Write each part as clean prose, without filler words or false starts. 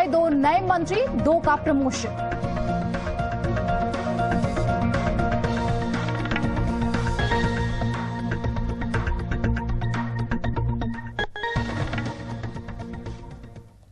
गए 2 नए मंत्री, 2 का प्रमोशन।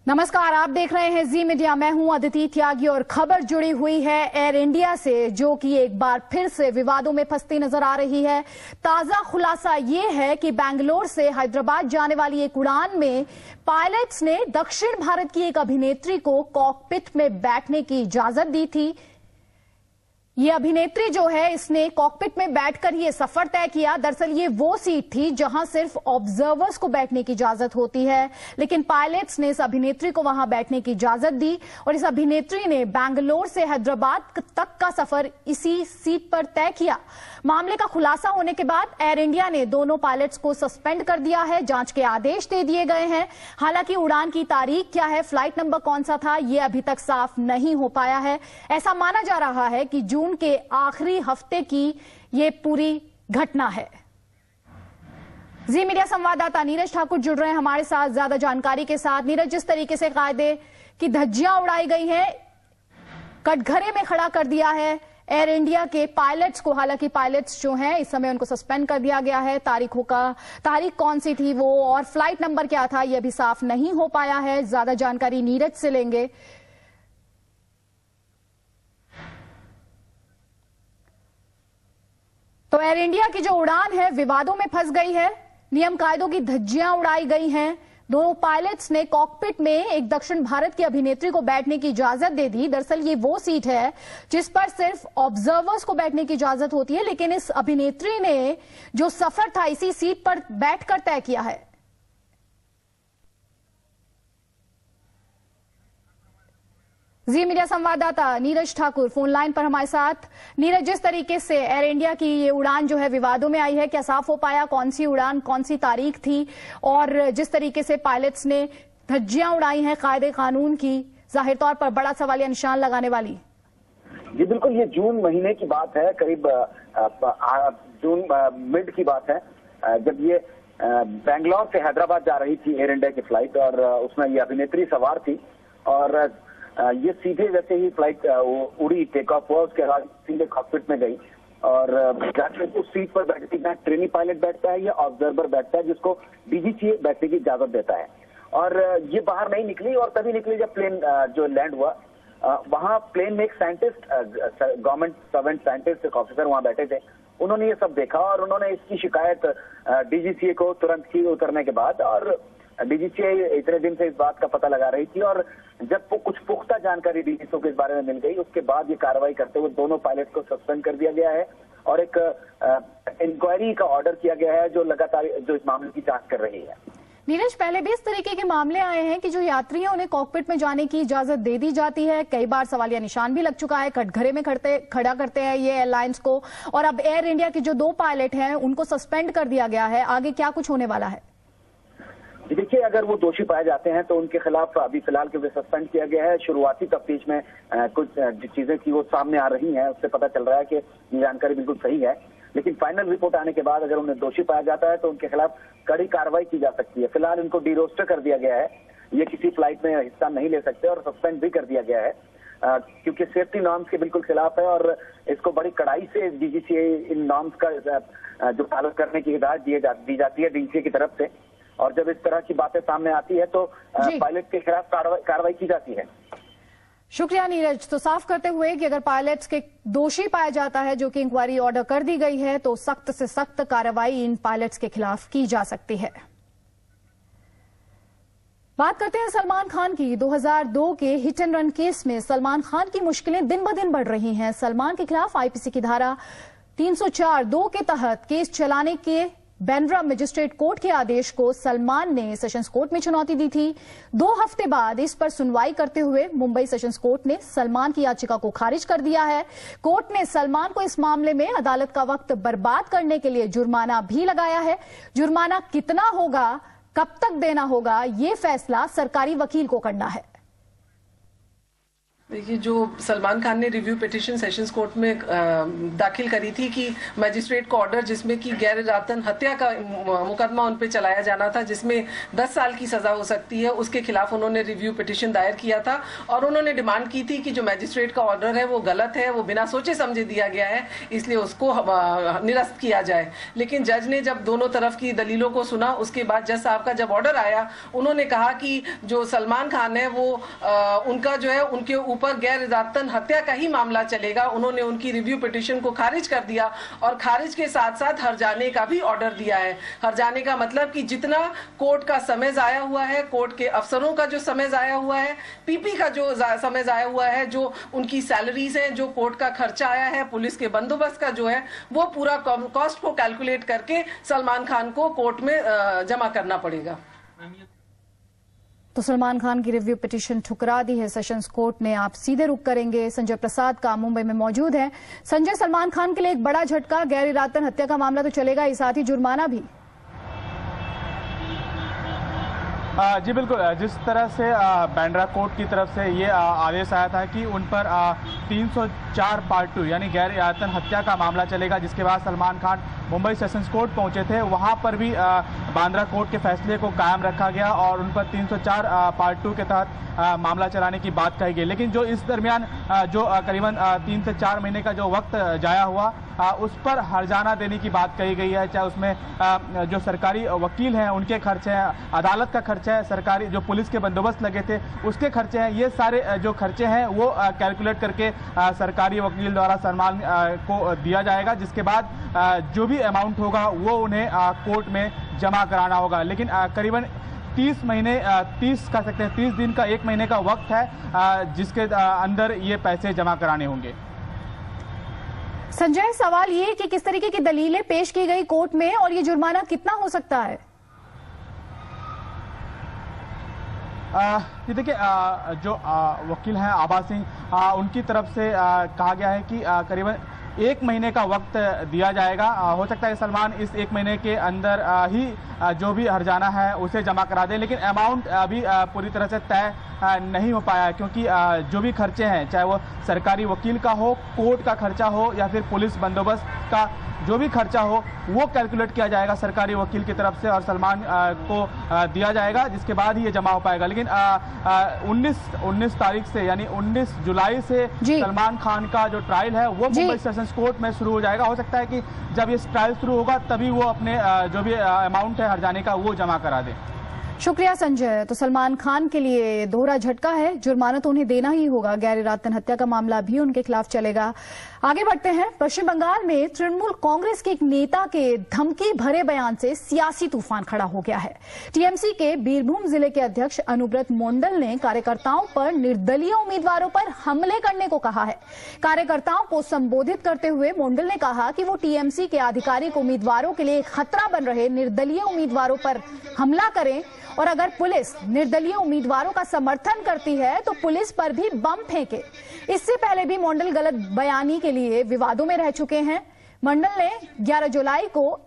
नमस्कार, आप देख रहे हैं जी मीडिया। मैं हूं अदिति त्यागी और खबर जुड़ी हुई है एयर इंडिया से, जो कि एक बार फिर से विवादों में फंसती नजर आ रही है। ताजा खुलासा ये है कि बेंगलोर से हैदराबाद जाने वाली एक उड़ान में पायलट्स ने दक्षिण भारत की एक अभिनेत्री को कॉकपिट में बैठने की इजाजत दी थी। ये अभिनेत्री जो है, इसने कॉकपिट में बैठकर ये सफर तय किया। दरअसल ये वो सीट थी जहां सिर्फ ऑब्जर्वर्स को बैठने की इजाजत होती है, लेकिन पायलट्स ने इस अभिनेत्री को वहां बैठने की इजाजत दी और इस अभिनेत्री ने बेंगलोर से हैदराबाद तक का सफर इसी सीट पर तय किया। मामले का खुलासा होने के बाद एयर इंडिया ने दोनों पायलट्स को सस्पेंड कर दिया है। जांच के आदेश दे दिए गए हैं। हालांकि उड़ान की तारीख क्या है, फ्लाइट नंबर कौन सा था, ये अभी तक साफ नहीं हो पाया है। ऐसा माना जा रहा है कि जून के आखिरी हफ्ते की ये पूरी घटना है। जी मीडिया संवाददाता नीरज ठाकुर जुड़ रहे हैं हमारे साथ ज्यादा जानकारी के साथ। नीरज, जिस तरीके से कायदे की धज्जियां उड़ाई गई हैं, कटघरे में खड़ा कर दिया है एयर इंडिया के पायलट्स को। हालांकि पायलट्स जो हैं इस समय उनको सस्पेंड कर दिया गया है। तारीख कौन सी थी वो और फ्लाइट नंबर क्या था, ये अभी साफ नहीं हो पाया है। ज्यादा जानकारी नीरज से लेंगे। तो एयर इंडिया की जो उड़ान है विवादों में फंस गई है, नियम कायदों की धज्जियां उड़ाई गई हैं। दोनों पायलट्स ने कॉकपिट में एक दक्षिण भारत की अभिनेत्री को बैठने की इजाजत दे दी। दरअसल ये वो सीट है जिस पर सिर्फ ऑब्जर्वर्स को बैठने की इजाजत होती है, लेकिन इस अभिनेत्री ने जो सफर था इसी सीट पर बैठकर तय किया है। जी मीडिया संवाददाता नीरज ठाकुर फोन लाइन पर हमारे साथ। नीरज, जिस तरीके से एयर इंडिया की ये उड़ान जो है विवादों में आई है, क्या साफ हो पाया कौन सी उड़ान, कौन सी तारीख थी? और जिस तरीके से पायलट्स ने धज्जियां उड़ाई हैं कायदे कानून की, जाहिर तौर पर बड़ा सवालिया निशान लगाने वाली। जी बिल्कुल, ये जून महीने की बात है, करीब जून मिड की बात है, जब ये बेंगलोर से हैदराबाद जा रही थी एयर इंडिया की फ्लाइट और उसमें ये अभिनेत्री सवार थी और ये सीधे जैसे ही फ्लाइट उड़ी, टेक ऑफ हुआ, उसके बाद सीधे कॉकपिट में गई और उस सीट पर बैठती है ट्रेनी पायलट बैठता है या ऑब्जर्वर बैठता है, जिसको डीजीसीए बैठने की इजाजत देता है। और ये बाहर नहीं निकली और तभी निकली जब प्लेन जो लैंड हुआ। वहां प्लेन में एक साइंटिस्ट, गवर्नमेंट सर्वेंट साइंटिस्ट, एक ऑफिसर वहां बैठे थे। उन्होंने ये सब देखा और उन्होंने इसकी शिकायत डीजीसीए को तुरंत की उतरने के बाद। और डीजीसीए इतने दिन से इस बात का पता लगा रही थी और जब वो कुछ पुख्ता जानकारी डीजीसीए को इस बारे में मिल गई, उसके बाद ये कार्रवाई करते हुए दोनों पायलट को सस्पेंड कर दिया गया है और एक इंक्वायरी का ऑर्डर किया गया है जो लगातार जो इस मामले की जांच कर रही है। नीरज, पहले भी इस तरीके के मामले आए हैं कि जो यात्री हैं उन्हें कॉकपिट में जाने की इजाजत दे दी जाती है। कई बार सवालिया निशान भी लग चुका है, कटघरे में खड़ा करते हैं ये एयरलाइंस को। और अब एयर इंडिया के जो 2 पायलट हैं उनको सस्पेंड कर दिया गया है। आगे क्या कुछ होने वाला है? देखिए, अगर वो दोषी पाए जाते हैं तो उनके खिलाफ अभी फिलहाल क्योंकि सस्पेंड किया गया है, शुरुआती तफ्तीश में कुछ जो चीजें थी वो सामने आ रही हैं, उससे पता चल रहा है कि ये जानकारी बिल्कुल सही है। लेकिन फाइनल रिपोर्ट आने के बाद अगर उन्हें दोषी पाया जाता है तो उनके खिलाफ कड़ी कार्रवाई की जा सकती है। फिलहाल इनको डीरोस्टर कर दिया गया है, ये किसी फ्लाइट में हिस्सा नहीं ले सकते और सस्पेंड भी कर दिया गया है क्योंकि सेफ्टी नॉर्म्स के बिल्कुल खिलाफ है और इसको बड़ी कड़ाई से डीजीसीए इन नॉर्म्स का जो पालन करने की हिदायत दी जाती है डीजीसीए की तरफ से। और जब इस तरह की बातें सामने आती है तो पायलट के खिलाफ कार्रवाई की जाती है। शुक्रिया नीरज। तो साफ करते हुए कि अगर पायलट्स के दोषी पाया जाता है, जो कि इंक्वायरी ऑर्डर कर दी गई है, तो सख्त से सख्त कार्रवाई इन पायलट्स के खिलाफ की जा सकती है। बात करते हैं सलमान खान की। 2002 के हिट एंड रन केस में सलमान खान की मुश्किलें दिन ब दिन बढ़ रही हैं। सलमान के खिलाफ आईपीसी की धारा 304(2) के तहत केस चलाने के बांद्रा मजिस्ट्रेट कोर्ट के आदेश को सलमान ने सेशंस कोर्ट में चुनौती दी थी। 2 हफ्ते बाद इस पर सुनवाई करते हुए मुंबई सेशंस कोर्ट ने सलमान की याचिका को खारिज कर दिया है। कोर्ट ने सलमान को इस मामले में अदालत का वक्त बर्बाद करने के लिए जुर्माना भी लगाया है। जुर्माना कितना होगा, कब तक देना होगा, ये फैसला सरकारी वकील को करना है। देखिए, जो सलमान खान ने रिव्यू पिटीशन सेशंस कोर्ट में दाखिल करी थी कि मजिस्ट्रेट को ऑर्डर जिसमें कि गैर इरादतन हत्या का मुकदमा उन पे चलाया जाना था, जिसमें 10 साल की सजा हो सकती है, उसके खिलाफ उन्होंने रिव्यू पिटीशन दायर किया था और उन्होंने डिमांड की थी कि जो मजिस्ट्रेट का ऑर्डर है वो गलत है, वो बिना सोचे समझे दिया गया है, इसलिए उसको निरस्त किया जाए। लेकिन जज ने जब दोनों तरफ की दलीलों को सुना, उसके बाद जज साहब का जब ऑर्डर आया, उन्होंने कहा कि जो सलमान खान है वो उनका जो है उनके ऊपर गैर इरादतन हत्या का ही मामला चलेगा। उन्होंने उनकी रिव्यू पिटीशन को खारिज कर दिया और खारिज के साथ साथ हर्जाने का भी ऑर्डर दिया है। हर्जाने का मतलब कि जितना कोर्ट का समय जाया हुआ है, कोर्ट के अफसरों का जो समय जाया हुआ है, पीपी का जो समय जाया हुआ है, जो उनकी सैलरीज हैं, जो कोर्ट का खर्चा आया है, पुलिस के बंदोबस्त का जो है, वो पूरा कॉस्ट को कैलकुलेट करके सलमान खान को कोर्ट में जमा करना पड़ेगा। तो सलमान खान की रिव्यू पिटीशन ठुकरा दी है सेशंस कोर्ट ने। आप सीधे रुख करेंगे, संजय प्रसाद का मुंबई में मौजूद है। संजय, सलमान खान के लिए एक बड़ा झटका, गैर इरादतन हत्या का मामला तो चलेगा ही, साथ ही जुर्माना भी। जी बिल्कुल, जिस तरह से बांद्रा कोर्ट की तरफ से ये आदेश आया था कि उन पर 304 पार्ट 2 यानी गैर इरादतन हत्या का मामला चलेगा, जिसके बाद सलमान खान मुंबई सेशंस कोर्ट पहुंचे थे, वहां पर भी बांद्रा कोर्ट के फैसले को कायम रखा गया और उन पर 304 पार्ट 2 के तहत मामला चलाने की बात कही गई। लेकिन जो इस दरमियान जो करीबन 3 से 4 महीने का जो वक्त जाया हुआ, उस पर हर्जाना देने की बात कही गई है। चाहे उसमें जो सरकारी वकील हैं उनके खर्चे हैं, अदालत का खर्चा है, सरकारी जो पुलिस के बंदोबस्त लगे थे उसके खर्चे हैं, ये सारे जो खर्चे हैं वो कैलकुलेट करके सरकारी वकील द्वारा सलमान को दिया जाएगा, जिसके बाद जो भी अमाउंट होगा वो उन्हें कोर्ट में जमा कराना होगा। लेकिन करीबन 30 महीने 30 कह सकते हैं 30 दिन का 1 महीने का वक्त है जिसके अंदर ये पैसे जमा कराने होंगे। संजय, सवाल ये कि किस तरीके की दलीलें पेश की गई कोर्ट में और ये जुर्माना कितना हो सकता है? ये देखिए, जो वकील हैं आभा सिंह, उनकी तरफ से कहा गया है कि करीबन 1 महीने का वक्त दिया जाएगा। हो सकता है सलमान इस 1 महीने के अंदर ही जो भी हर्जाना है उसे जमा करा दे, लेकिन अमाउंट अभी पूरी तरह से तय नहीं हो पाया है, क्योंकि जो भी खर्चे हैं, चाहे वो सरकारी वकील का हो, कोर्ट का खर्चा हो या फिर पुलिस बंदोबस्त का जो भी खर्चा हो, वो कैलकुलेट किया जाएगा सरकारी वकील की तरफ से और सलमान को दिया जाएगा, जिसके बाद ही ये जमा हो पाएगा। लेकिन 19 तारीख से यानी 19 जुलाई से सलमान खान का जो ट्रायल है वो मुंबई सेशंस कोर्ट में शुरू हो जाएगा। हो सकता है कि जब ये ट्रायल शुरू होगा तभी वो अपने जो भी अमाउंट है हर्जाने का वो जमा करा दे। शुक्रिया संजय। तो सलमान खान के लिए दोहरा झटका है, जुर्माना तो उन्हें देना ही होगा, गैर इरादतन हत्या का मामला भी उनके खिलाफ चलेगा। आगे बढ़ते हैं। पश्चिम बंगाल में तृणमूल कांग्रेस के एक नेता के धमकी भरे बयान से सियासी तूफान खड़ा हो गया है। टीएमसी के बीरभूम जिले के अध्यक्ष अनुब्रत मोंडल ने कार्यकर्ताओं पर निर्दलीय उम्मीदवारों पर हमले करने को कहा है। कार्यकर्ताओं को संबोधित करते हुए मोंडल ने कहा कि वो टीएमसी के आधिकारिक उम्मीदवारों के लिए खतरा बन रहे निर्दलीय उम्मीदवारों पर हमला करें और अगर पुलिस निर्दलीय उम्मीदवारों का समर्थन करती है तो पुलिस पर भी बम फेंके। इससे पहले भी मंडल गलत बयानी के लिए विवादों में रह चुके हैं। मंडल ने 11 जुलाई को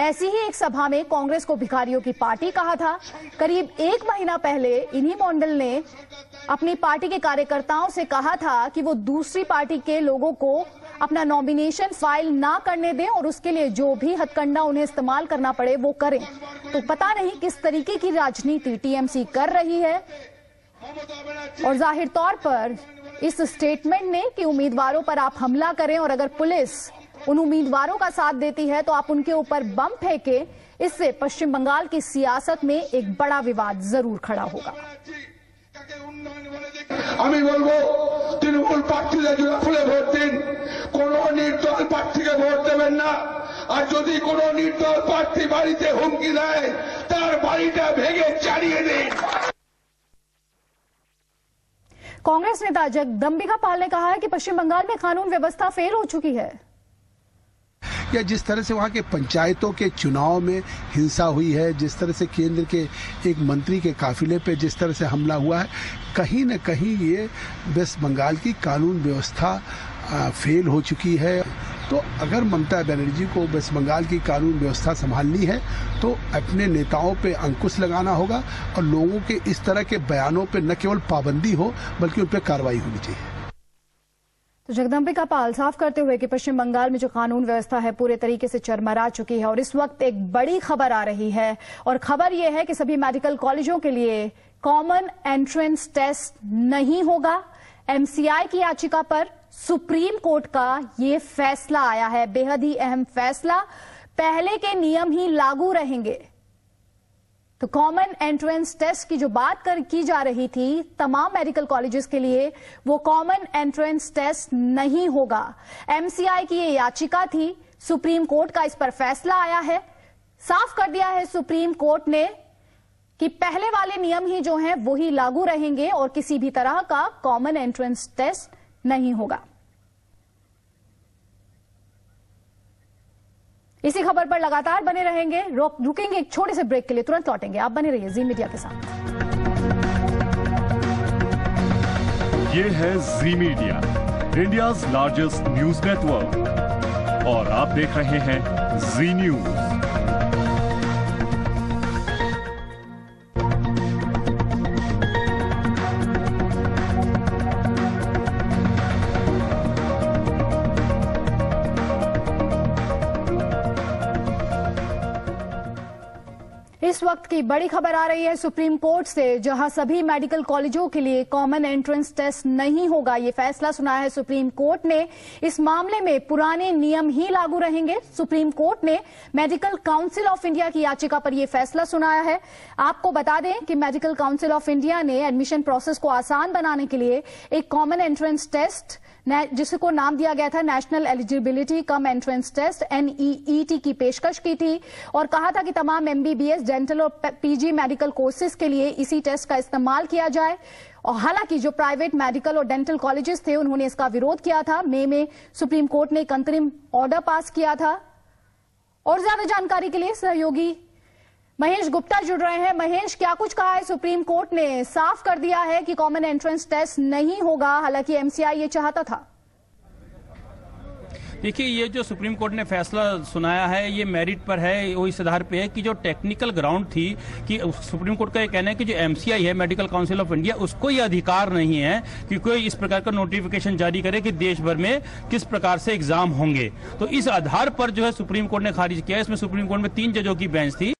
ऐसी ही एक सभा में कांग्रेस को भिखारियों की पार्टी कहा था। करीब 1 महीना पहले इन्हीं मंडल ने अपनी पार्टी के कार्यकर्ताओं से कहा था कि वो दूसरी पार्टी के लोगों को अपना नॉमिनेशन फाइल ना करने दें और उसके लिए जो भी हथकंडा उन्हें इस्तेमाल करना पड़े वो करें। तो पता नहीं किस तरीके की राजनीति टीएमसी कर रही है और जाहिर तौर पर इस स्टेटमेंट ने कि उम्मीदवारों पर आप हमला करें और अगर पुलिस उन उम्मीदवारों का साथ देती है तो आप उनके ऊपर बम फेंके, इससे पश्चिम बंगाल की सियासत में एक बड़ा विवाद जरूर खड़ा होगा। আমি বলবো তৃণমূল প্রার্থীদের জোড়া ফুলে ভোট দিন, কোনো নির্দল প্রার্থীকে ভোট দেবেন না। আর যদি কোনো নির্দল প্রার্থী বাড়িতে হুমকি দেয় তার বাড়িটা ভেঙে চালিয়ে দিন। कांग्रेस नेता जगदम्बिका पाल ने कहा है कि पश्चिम बंगाल में कानून व्यवस्था फेल हो चुकी है। या जिस तरह से वहाँ के पंचायतों के चुनाव में हिंसा हुई है, जिस तरह से केंद्र के एक मंत्री के काफिले पे जिस तरह से हमला हुआ है, कहीं न कहीं ये वेस्ट बंगाल की कानून व्यवस्था फेल हो चुकी है। तो अगर ममता बनर्जी को वेस्ट बंगाल की कानून व्यवस्था संभालनी है तो अपने नेताओं पे अंकुश लगाना होगा और लोगों के इस तरह के बयानों पे न केवल पाबंदी हो बल्कि उन पर कार्रवाई होनी चाहिए। तो जगदम्बिका पाल साफ करते हुए कि पश्चिम बंगाल में जो कानून व्यवस्था है पूरे तरीके से चरमरा चुकी है और इस वक्त एक बड़ी खबर आ रही है और खबर यह है कि सभी मेडिकल कॉलेजों के लिए कॉमन एंट्रेंस टेस्ट नहीं होगा। एमसीआई की याचिका पर सुप्रीम कोर्ट का ये फैसला आया है, बेहद ही अहम फैसला। पहले के नियम ही लागू रहेंगे। तो कॉमन एंट्रेंस टेस्ट की जो बात की जा रही थी तमाम मेडिकल कॉलेजेस के लिए, वो कॉमन एंट्रेंस टेस्ट नहीं होगा। एमसीआई की ये याचिका थी, सुप्रीम कोर्ट का इस पर फैसला आया है। साफ कर दिया है सुप्रीम कोर्ट ने कि पहले वाले नियम ही जो हैं वो ही लागू रहेंगे और किसी भी तरह का कॉमन एंट्रेंस टेस्ट नहीं होगा। इसी खबर पर लगातार बने रहेंगे, रुकेंगे एक छोटे से ब्रेक के लिए, तुरंत लौटेंगे। आप बने रहिए जी मीडिया के साथ। ये है Zee Media, India's largest news network और आप देख रहे हैं जी न्यूज। इस वक्त की बड़ी खबर आ रही है सुप्रीम कोर्ट से, जहां सभी मेडिकल कॉलेजों के लिए कॉमन एंट्रेंस टेस्ट नहीं होगा। ये फैसला सुनाया है सुप्रीम कोर्ट ने। इस मामले में पुराने नियम ही लागू रहेंगे। सुप्रीम कोर्ट ने मेडिकल काउंसिल ऑफ इंडिया की याचिका पर यह फैसला सुनाया है। आपको बता दें कि मेडिकल काउंसिल ऑफ इंडिया ने एडमिशन प्रोसेस को आसान बनाने के लिए एक कॉमन एंट्रेंस टेस्ट जिसको नाम दिया गया था National Eligibility cum Entrance Test NEET की पेशकश की थी और कहा था कि तमाम MBBS, डेंटल और PG मेडिकल कोर्सेज के लिए इसी टेस्ट का इस्तेमाल किया जाए। और हालांकि जो प्राइवेट मेडिकल और डेंटल कॉलेजेस थे उन्होंने इसका विरोध किया था। मई में सुप्रीम कोर्ट ने एक अंतरिम ऑर्डर पास किया था। और ज्यादा जानकारी के लिए सहयोगी महेश गुप्ता जुड़ रहे हैं। महेश, क्या कुछ कहा है सुप्रीम कोर्ट ने? साफ कर दिया है कि कॉमन एंट्रेंस टेस्ट नहीं होगा, हालांकि MCI ये चाहता था। देखिए, ये जो सुप्रीम कोर्ट ने फैसला सुनाया है ये मेरिट पर है, वो इस आधार पे है कि जो टेक्निकल ग्राउंड थी कि सुप्रीम कोर्ट का ये कहना है कि जो MCI है मेडिकल काउंसिल ऑफ इंडिया, उसको ये अधिकार नहीं है कि कोई इस प्रकार का नोटिफिकेशन जारी करे कि देश भर में किस प्रकार से एग्जाम होंगे। तो इस आधार पर जो है सुप्रीम कोर्ट ने खारिज किया। इसमें सुप्रीम कोर्ट में 3 जजों की बेंच थी।